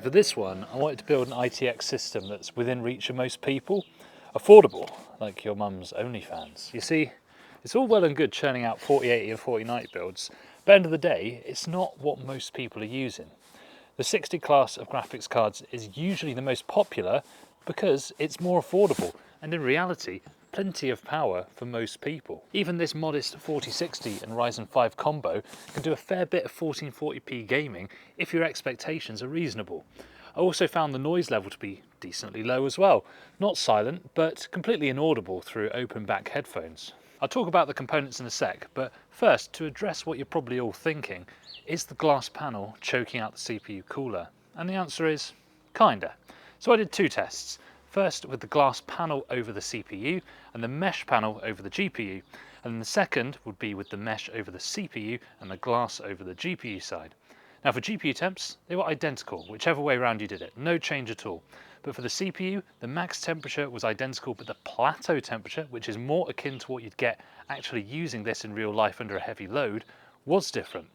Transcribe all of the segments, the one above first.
for this one, I wanted to build an ITX system that's within reach of most people, affordable, like your mum's OnlyFans. You see, it's all well and good churning out 4080 and 4090 builds, but at the end of the day, it's not what most people are using. The 60 class of graphics cards is usually the most popular because it's more affordable, and in reality, plenty of power for most people. Even this modest 4060 and Ryzen 5 combo can do a fair bit of 1440p gaming if your expectations are reasonable. I also found the noise level to be decently low as well. Not silent, but completely inaudible through open back headphones. I'll talk about the components in a sec, but first, to address what you're probably all thinking, is the glass panel choking out the CPU cooler? And the answer is, kinda. So I did two tests. First with the glass panel over the CPU and the mesh panel over the GPU, and then the second would be with the mesh over the CPU and the glass over the GPU side. Now for GPU temps, they were identical, whichever way around you did it, no change at all. But for the CPU, the max temperature was identical, but the plateau temperature, which is more akin to what you'd get actually using this in real life under a heavy load, was different.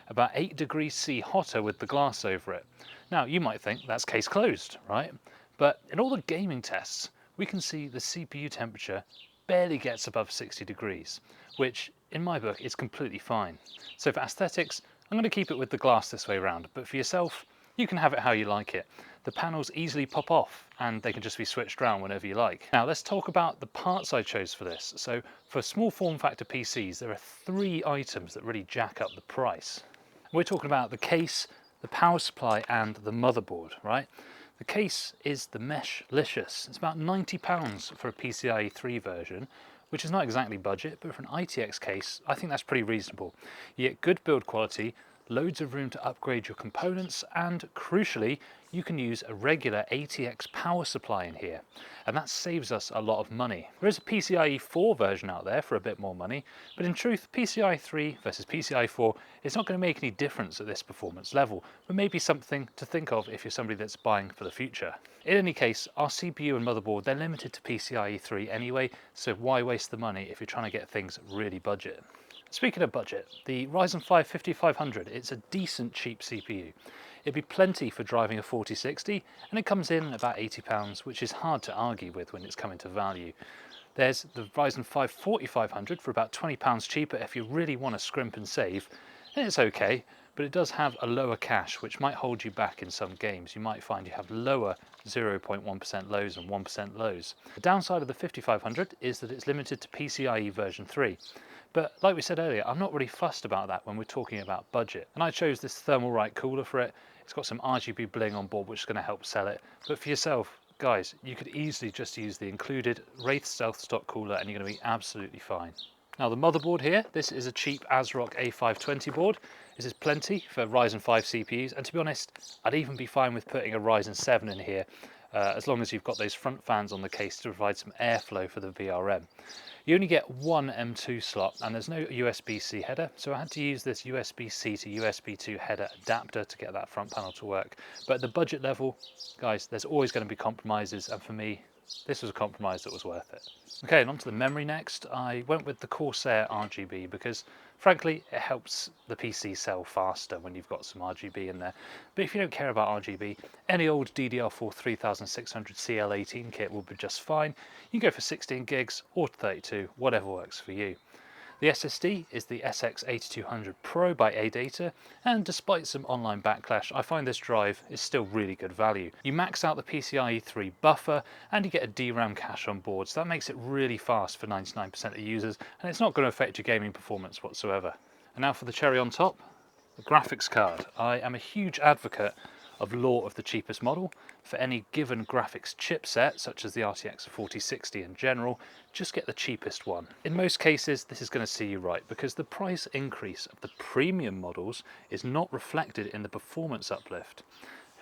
About 8 degrees C hotter with the glass over it. Now you might think that's case closed, right? But in all the gaming tests, we can see the CPU temperature barely gets above 60 degrees, which in my book is completely fine. So for aesthetics, I'm going to keep it with the glass this way around, but for yourself, you can have it how you like it. The panels easily pop off and they can just be switched around whenever you like. Now let's talk about the parts I chose for this. So for small form factor PCs, there are 3 items that really jack up the price. We're talking about the case, the power supply and the motherboard, right? The case is the Mesh-licious. It's about £90 for a PCIe 3 version, which is not exactly budget, but for an ITX case, I think that's pretty reasonable. You get good build quality, loads of room to upgrade your components, and crucially, you can use a regular ATX power supply in here, and that saves us a lot of money. There is a PCIe 4 version out there for a bit more money, but in truth, PCIe 3 versus PCIe 4 is not going to make any difference at this performance level, but maybe something to think of if you're somebody that's buying for the future. In any case, our CPU and motherboard, they're limited to PCIe 3 anyway, so why waste the money if you're trying to get things really budget? Speaking of budget, the Ryzen 5 5500, it's a decent cheap CPU. It'd be plenty for driving a 4060, and it comes in at about £80, which is hard to argue with when it's coming to value. There's the Ryzen 5 4500 for about £20 cheaper if you really want to scrimp and save, and it's okay, but it does have a lower cache, which might hold you back in some games. You might find you have lower 0.1% lows and 1% lows. The downside of the 5500 is that it's limited to PCIe version 3. But like we said earlier, I'm not really fussed about that when we're talking about budget. And I chose this Thermalright cooler for it. It's got some RGB bling on board, which is going to help sell it. But for yourself, guys, you could easily just use the included Wraith Stealth Stock cooler and you're going to be absolutely fine. Now the motherboard here, this is a cheap ASRock A520 board. This is plenty for Ryzen 5 CPUs, and to be honest, I'd even be fine with putting a Ryzen 7 in here, as long as you've got those front fans on the case to provide some airflow for the VRM. You only get one M2 slot and there's no USB-C header, so I had to use this USB-C to USB 2 header adapter to get that front panel to work. But at the budget level, guys, there's always going to be compromises, and for me, this was a compromise that was worth it. Okay, and onto the memory next. I went with the Corsair RGB because, frankly, it helps the PC sell faster when you've got some RGB in there. But if you don't care about RGB, any old DDR4 3600 CL18 kit will be just fine. You can go for 16 gigs or 32, whatever works for you. The SSD is the SX8200 Pro by ADATA, and despite some online backlash, I find this drive is still really good value. You max out the PCIe 3 buffer and you get a DRAM cache on board, so that makes it really fast for 99% of users, and it's not going to affect your gaming performance whatsoever. And now for the cherry on top, the graphics card. I am a huge advocate of law of the cheapest model. For any given graphics chipset, such as the RTX 4060 in general, just get the cheapest one. In most cases, this is going to see you right, because the price increase of the premium models is not reflected in the performance uplift.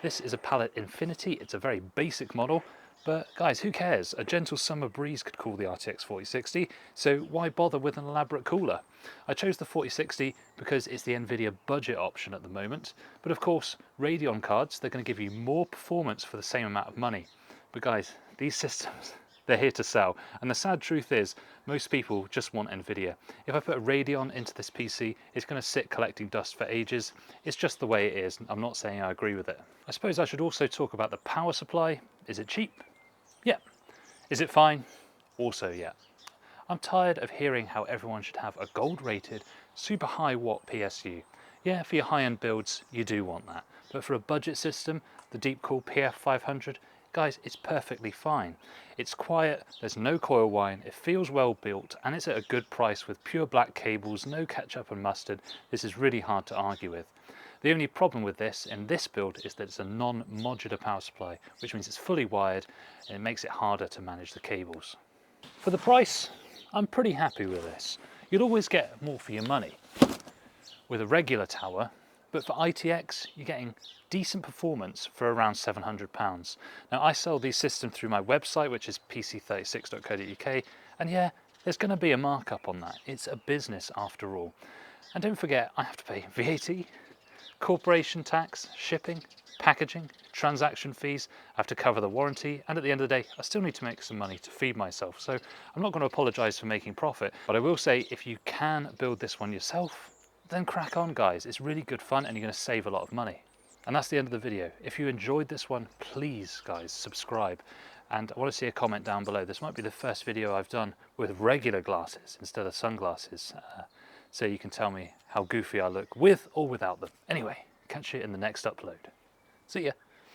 This is a Palette Infinity, it's a very basic model, but guys, who cares? A gentle summer breeze could cool the RTX 4060, so why bother with an elaborate cooler? I chose the 4060 because it's the NVIDIA budget option at the moment, but of course, Radeon cards, they're going to give you more performance for the same amount of money. But guys, these systems, They're here to sell. And the sad truth is, most people just want NVIDIA. If I put a Radeon into this PC, it's going to sit collecting dust for ages. It's just the way it is. I'm not saying I agree with it. I suppose I should also talk about the power supply. Is it cheap? Yeah. Is it fine? Also, yeah. I'm tired of hearing how everyone should have a gold-rated, super high watt PSU. Yeah, for your high-end builds, you do want that. But for a budget system, the Deepcool PF500, guys, it's perfectly fine. It's quiet, there's no coil whine, it feels well built, and it's at a good price with pure black cables, no ketchup and mustard. This is really hard to argue with. The only problem with this in this build is that it's a non-modular power supply, which means it's fully wired and it makes it harder to manage the cables. For the price, I'm pretty happy with this. You'll always get more for your money with a regular tower, but for ITX, you're getting decent performance for around £700. Now, I sell these systems through my website, which is PC36.co.uk, and yeah, there's going to be a markup on that. It's a business after all. And don't forget, I have to pay VAT, corporation tax, shipping, packaging, transaction fees, I have to cover the warranty, and at the end of the day, I still need to make some money to feed myself. So I'm not going to apologise for making profit, but I will say if you can build this one yourself, then crack on, guys. It's really good fun and you're going to save a lot of money. And that's the end of the video. If you enjoyed this one, please, guys, subscribe. And I want to see a comment down below. This might be the first video I've done with regular glasses instead of sunglasses. So you can tell me how goofy I look with or without them. Anyway, catch you in the next upload. See ya.